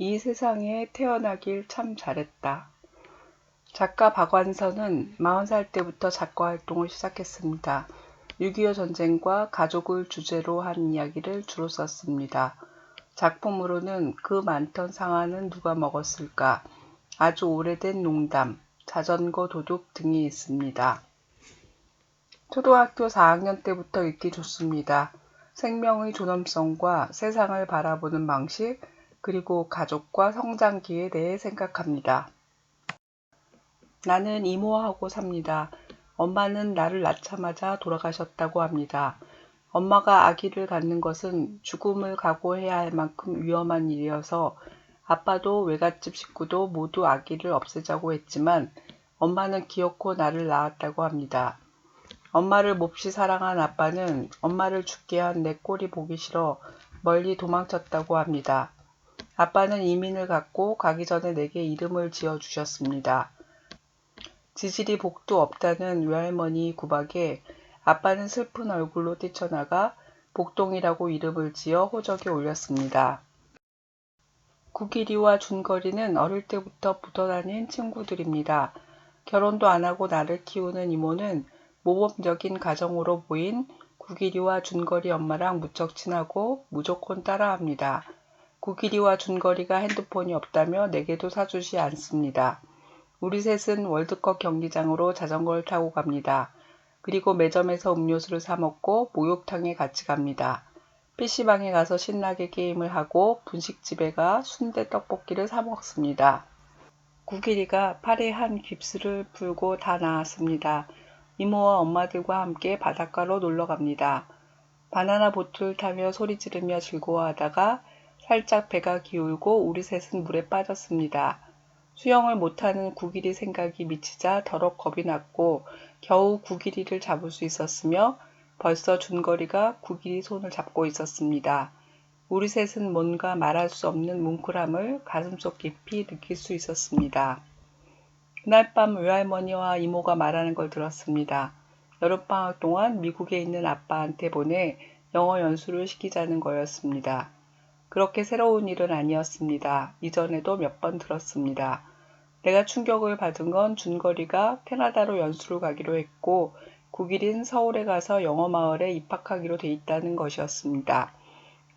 이 세상에 태어나길 참 잘했다. 작가 박완서는 40살 때부터 작가 활동을 시작했습니다. 6.25 전쟁과 가족을 주제로 한 이야기를 주로 썼습니다. 작품으로는 그 많던 상아는 누가 먹었을까, 아주 오래된 농담, 자전거 도둑 등이 있습니다. 초등학교 4학년 때부터 읽기 좋습니다. 생명의 존엄성과 세상을 바라보는 방식, 그리고 가족과 성장기에 대해 생각합니다. 나는 이모하고 삽니다. 엄마는 나를 낳자마자 돌아가셨다고 합니다. 엄마가 아기를 갖는 것은 죽음을 각오해야 할 만큼 위험한 일이어서 아빠도 외갓집 식구도 모두 아기를 없애자고 했지만 엄마는 기어코 나를 낳았다고 합니다. 엄마를 몹시 사랑한 아빠는 엄마를 죽게 한 내 꼴이 보기 싫어 멀리 도망쳤다고 합니다. 아빠는 이민을 갔고 가기 전에 내게 이름을 지어주셨습니다. 지질이 복도 없다는 외할머니 구박에 아빠는 슬픈 얼굴로 뛰쳐나가 복동이라고 이름을 지어 호적에 올렸습니다. 구길이와 준거리는 어릴 때부터 붙어다닌 친구들입니다. 결혼도 안 하고 나를 키우는 이모는 모범적인 가정으로 보인 구길이와 준거리 엄마랑 무척 친하고 무조건 따라합니다. 구길이와 준거리가 핸드폰이 없다며 내게도 사주지 않습니다. 우리 셋은 월드컵 경기장으로 자전거를 타고 갑니다. 그리고 매점에서 음료수를 사 먹고 목욕탕에 같이 갑니다. PC방에 가서 신나게 게임을 하고 분식집에 가 순대 떡볶이를 사 먹습니다. 구길이가 팔에 한 깁스를 풀고 다 나았습니다. 이모와 엄마들과 함께 바닷가로 놀러 갑니다. 바나나 보트를 타며 소리 지르며 즐거워하다가 살짝 배가 기울고 우리 셋은 물에 빠졌습니다. 수영을 못하는 구길이 생각이 미치자 더럭 겁이 났고 겨우 구길이를 잡을 수 있었으며 벌써 준거리가 구길이 손을 잡고 있었습니다. 우리 셋은 뭔가 말할 수 없는 뭉클함을 가슴속 깊이 느낄 수 있었습니다. 그날 밤 외할머니와 이모가 말하는 걸 들었습니다. 여름방학 동안 미국에 있는 아빠한테 보내 영어 연수를 시키자는 거였습니다. 그렇게 새로운 일은 아니었습니다. 이전에도 몇 번 들었습니다. 내가 충격을 받은 건 준거리가 캐나다로 연수를 가기로 했고 구길인 서울에 가서 영어마을에 입학하기로 돼 있다는 것이었습니다.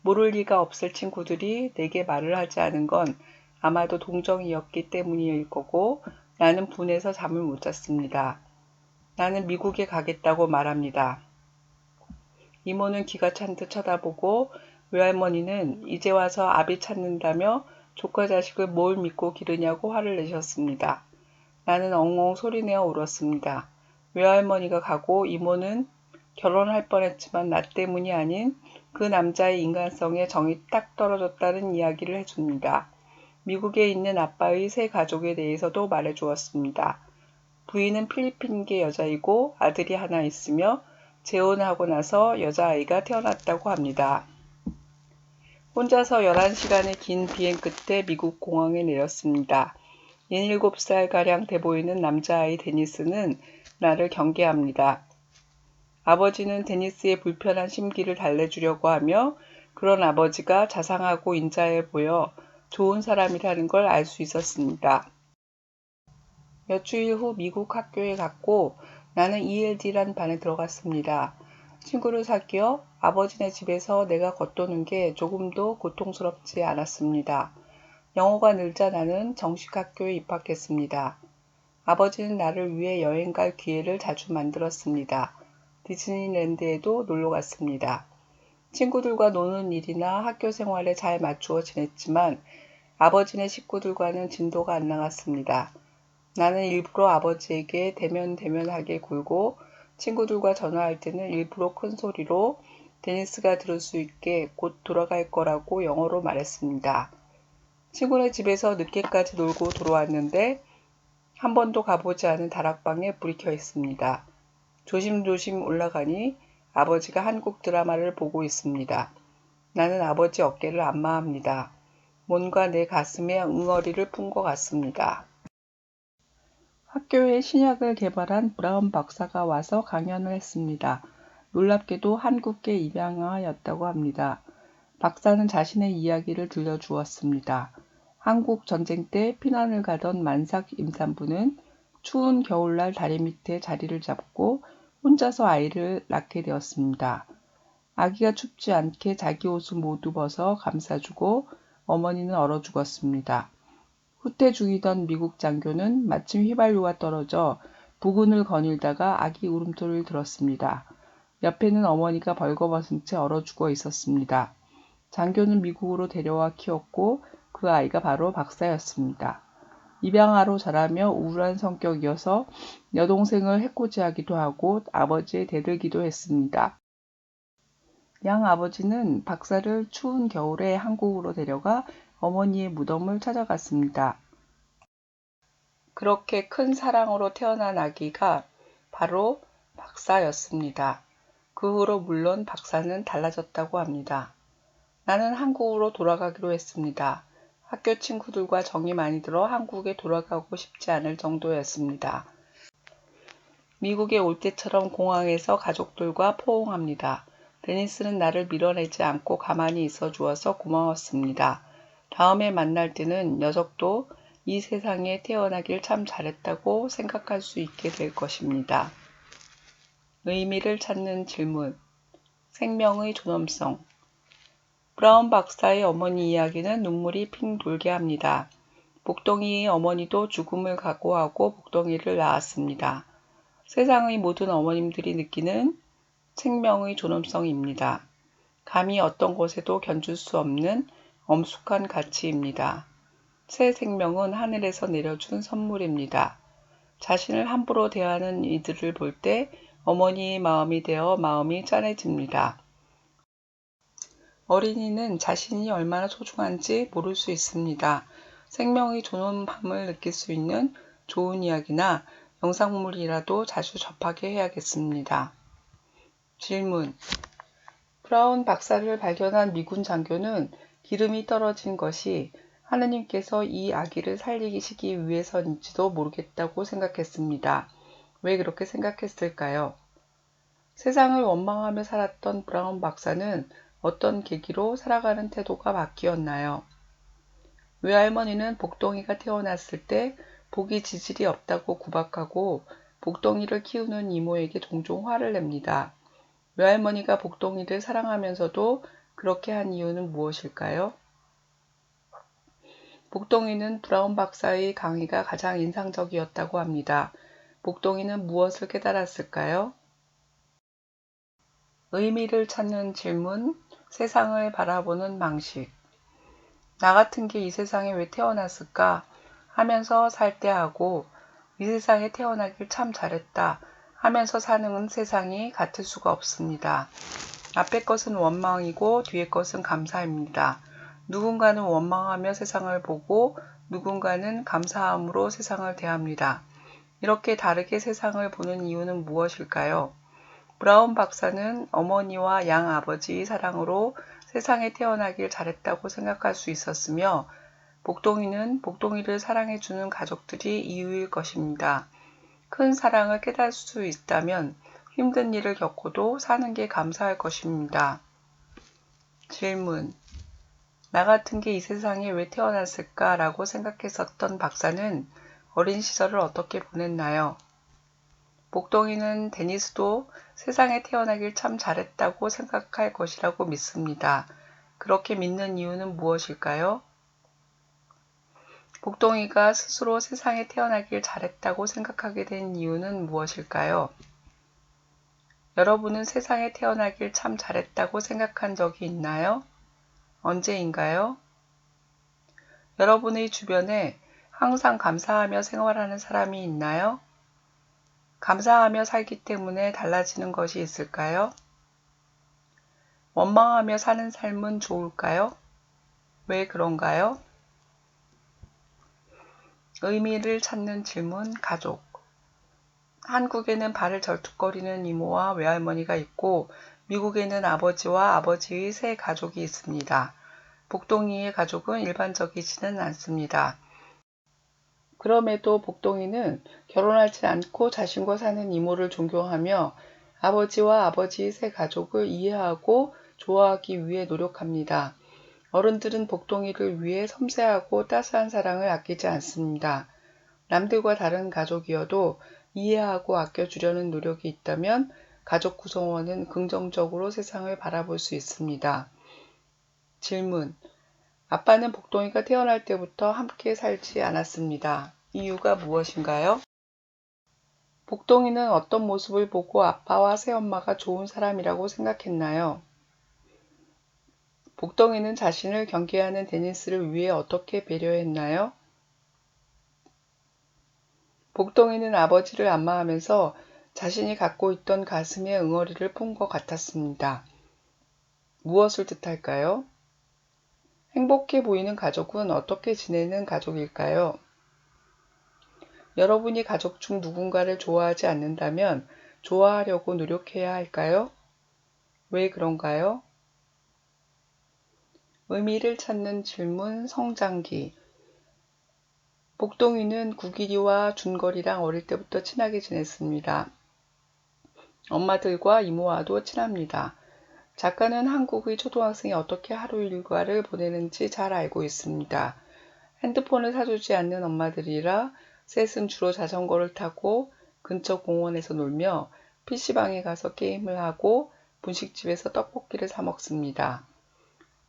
모를 리가 없을 친구들이 내게 말을 하지 않은 건 아마도 동정이었기 때문일 거고 나는 분해서 잠을 못 잤습니다. 나는 미국에 가겠다고 말합니다. 이모는 기가 찬 듯 쳐다보고 외할머니는 이제 와서 아비 찾는다며 조카 자식을 뭘 믿고 기르냐고 화를 내셨습니다. 나는 엉엉 소리내어 울었습니다. 외할머니가 가고 이모는 결혼할 뻔했지만 나 때문이 아닌 그 남자의 인간성에 정이 딱 떨어졌다는 이야기를 해줍니다. 미국에 있는 아빠의 세 가족에 대해서도 말해주었습니다. 부인은 필리핀계 여자이고 아들이 하나 있으며 재혼하고 나서 여자아이가 태어났다고 합니다. 혼자서 11시간의 긴 비행 끝에 미국 공항에 내렸습니다. 17살가량 돼 보이는 남자아이 데니스는 나를 경계합니다. 아버지는 데니스의 불편한 심기를 달래주려고 하며 그런 아버지가 자상하고 인자해 보여 좋은 사람이라는 걸 알 수 있었습니다. 몇 주일 후 미국 학교에 갔고 나는 ELD란 반에 들어갔습니다. 친구를 사귀어 아버지네 집에서 내가 겉도는 게 조금도 고통스럽지 않았습니다. 영어가 늘자 나는 정식 학교에 입학했습니다. 아버지는 나를 위해 여행 갈 기회를 자주 만들었습니다. 디즈니랜드에도 놀러 갔습니다. 친구들과 노는 일이나 학교 생활에 잘 맞추어 지냈지만 아버지네 식구들과는 진도가 안 나갔습니다. 나는 일부러 아버지에게 대면하게 굴고 친구들과 전화할 때는 일부러 큰 소리로 데니스가 들을 수 있게 곧 돌아갈 거라고 영어로 말했습니다. 친구네 집에서 늦게까지 놀고 들어왔는데 한 번도 가보지 않은 다락방에 불이 켜 있습니다. 조심조심 올라가니 아버지가 한국 드라마를 보고 있습니다. 나는 아버지 어깨를 안마합니다. 뭔가 내 가슴에 응어리를 푼 것 같습니다. 학교에 신약을 개발한 브라운 박사가 와서 강연을 했습니다. 놀랍게도 한국계 입양아였다고 합니다. 박사는 자신의 이야기를 들려주었습니다. 한국 전쟁 때 피난을 가던 만삭 임산부는 추운 겨울날 다리 밑에 자리를 잡고 혼자서 아이를 낳게 되었습니다. 아기가 춥지 않게 자기 옷을 모두 벗어 감싸주고 어머니는 얼어 죽었습니다. 후퇴 중이던 미국 장교는 마침 휘발유가 떨어져 부근을 거닐다가 아기 울음소리를 들었습니다. 옆에는 어머니가 벌거벗은 채 얼어 죽어 있었습니다. 장교는 미국으로 데려와 키웠고 그 아이가 바로 박사였습니다. 입양아로 자라며 우울한 성격이어서 여동생을 해코지하기도 하고 아버지에 대들기도 했습니다. 양 아버지는 박사를 추운 겨울에 한국으로 데려가 어머니의 무덤을 찾아갔습니다. 그렇게 큰 사랑으로 태어난 아기가 바로 박사였습니다. 그 후로 물론 박사는 달라졌다고 합니다. 나는 한국으로 돌아가기로 했습니다. 학교 친구들과 정이 많이 들어 한국에 돌아가고 싶지 않을 정도였습니다. 미국에 올 때처럼 공항에서 가족들과 포옹합니다. 데니스는 나를 밀어내지 않고 가만히 있어 주어서 고마웠습니다. 다음에 만날 때는 녀석도 이 세상에 태어나길 참 잘했다고 생각할 수 있게 될 것입니다. 의미를 찾는 질문. 생명의 존엄성. 브라운 박사의 어머니 이야기는 눈물이 핑 돌게 합니다. 복동이의 어머니도 죽음을 각오하고 복동이를 낳았습니다. 세상의 모든 어머님들이 느끼는 생명의 존엄성입니다. 감히 어떤 곳에도 견줄 수 없는 엄숙한 가치입니다. 새 생명은 하늘에서 내려준 선물입니다. 자신을 함부로 대하는 이들을 볼 때 어머니의 마음이 되어 마음이 짠해집니다. 어린이는 자신이 얼마나 소중한지 모를 수 있습니다. 생명의 존엄함을 느낄 수 있는 좋은 이야기나 영상물이라도 자주 접하게 해야겠습니다. 질문. 브라운 박사를 발견한 미군 장교는 기름이 떨어진 것이 하느님께서 이 아기를 살리시기 위해서인지도 모르겠다고 생각했습니다. 왜 그렇게 생각했을까요? 세상을 원망하며 살았던 브라운 박사는 어떤 계기로 살아가는 태도가 바뀌었나요? 외할머니는 복동이가 태어났을 때 복이 지질이 없다고 구박하고 복동이를 키우는 이모에게 종종 화를 냅니다. 외할머니가 복동이를 사랑하면서도 그렇게 한 이유는 무엇일까요? 복동이는 브라운 박사의 강의가 가장 인상적이었다고 합니다. 복동이는 무엇을 깨달았을까요? 의미를 찾는 질문, 세상을 바라보는 방식. 나 같은 게 이 세상에 왜 태어났을까 하면서 살 때 하고 이 세상에 태어나길 참 잘했다 하면서 사는 세상이 같을 수가 없습니다. 앞의 것은 원망이고 뒤의 것은 감사입니다. 누군가는 원망하며 세상을 보고 누군가는 감사함으로 세상을 대합니다. 이렇게 다르게 세상을 보는 이유는 무엇일까요? 브라운 박사는 어머니와 양 아버지의 사랑으로 세상에 태어나길 잘했다고 생각할 수 있었으며 복동이는 복동이를 사랑해주는 가족들이 이유일 것입니다. 큰 사랑을 깨달을 수 있다면 힘든 일을 겪고도 사는 게 감사할 것입니다. 질문. 나 같은 게 이 세상에 왜 태어났을까 라고 생각했었던 박사는 어린 시절을 어떻게 보냈나요? 복동이는 데니스도 세상에 태어나길 참 잘했다고 생각할 것이라고 믿습니다. 그렇게 믿는 이유는 무엇일까요? 복동이가 스스로 세상에 태어나길 잘했다고 생각하게 된 이유는 무엇일까요? 여러분은 세상에 태어나길 참 잘했다고 생각한 적이 있나요? 언제인가요? 여러분의 주변에 항상 감사하며 생활하는 사람이 있나요? 감사하며 살기 때문에 달라지는 것이 있을까요? 원망하며 사는 삶은 좋을까요? 왜 그런가요? 의미를 찾는 질문, 가족. 한국에는 발을 절뚝거리는 이모와 외할머니가 있고 미국에는 아버지와 아버지의 세 가족이 있습니다. 복동이의 가족은 일반적이지는 않습니다. 그럼에도 복동이는 결혼하지 않고 자신과 사는 이모를 존경하며 아버지와 아버지의 세 가족을 이해하고 좋아하기 위해 노력합니다. 어른들은 복동이를 위해 섬세하고 따스한 사랑을 아끼지 않습니다. 남들과 다른 가족이어도 이해하고 아껴주려는 노력이 있다면 가족 구성원은 긍정적으로 세상을 바라볼 수 있습니다. 질문. 아빠는 복동이가 태어날 때부터 함께 살지 않았습니다. 이유가 무엇인가요? 복동이는 어떤 모습을 보고 아빠와 새엄마가 좋은 사람이라고 생각했나요? 복동이는 자신을 경계하는 데니스를 위해 어떻게 배려했나요? 복동이는 아버지를 안마하면서 자신이 갖고 있던 가슴의 응어리를 푼 것 같았습니다. 무엇을 뜻할까요? 행복해 보이는 가족은 어떻게 지내는 가족일까요? 여러분이 가족 중 누군가를 좋아하지 않는다면 좋아하려고 노력해야 할까요? 왜 그런가요? 의미를 찾는 질문 성장기. 복동이는 구길이와 준걸이랑 어릴 때부터 친하게 지냈습니다. 엄마들과 이모와도 친합니다. 작가는 한국의 초등학생이 어떻게 하루 일과를 보내는지 잘 알고 있습니다. 핸드폰을 사주지 않는 엄마들이라 셋은 주로 자전거를 타고 근처 공원에서 놀며 PC방에 가서 게임을 하고 분식집에서 떡볶이를 사 먹습니다.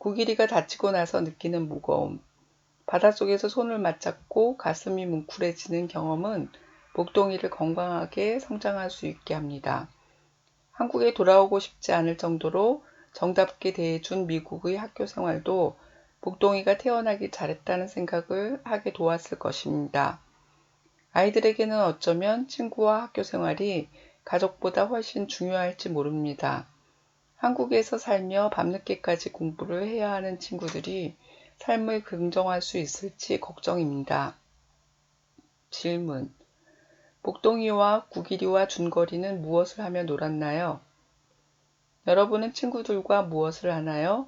구길이가 다치고 나서 느끼는 무거움, 바닷속에서 손을 맞잡고 가슴이 뭉클해지는 경험은 복동이를 건강하게 성장할 수 있게 합니다. 한국에 돌아오고 싶지 않을 정도로 정답게 대해준 미국의 학교 생활도 복동이가 태어나기 잘했다는 생각을 하게 도왔을 것입니다. 아이들에게는 어쩌면 친구와 학교 생활이 가족보다 훨씬 중요할지 모릅니다. 한국에서 살며 밤늦게까지 공부를 해야 하는 친구들이 삶을 긍정할 수 있을지 걱정입니다. 질문. 복동이와 구길이와 준걸이는 무엇을 하며 놀았나요? 여러분은 친구들과 무엇을 하나요?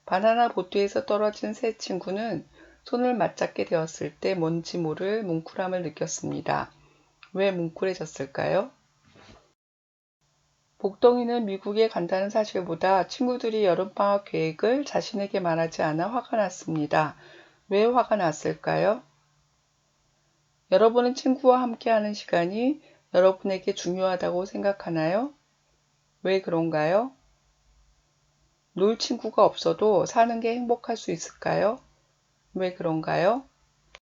바나나 보트에서 떨어진 새 친구는 손을 맞잡게 되었을 때 뭔지 모를 뭉클함을 느꼈습니다. 왜 뭉클해졌을까요? 복동이는 미국에 간다는 사실보다 친구들이 여름방학 계획을 자신에게 말하지 않아 화가 났습니다. 왜 화가 났을까요? 여러분은 친구와 함께하는 시간이 여러분에게 중요하다고 생각하나요? 왜 그런가요? 놀 친구가 없어도 사는 게 행복할 수 있을까요? 왜 그런가요?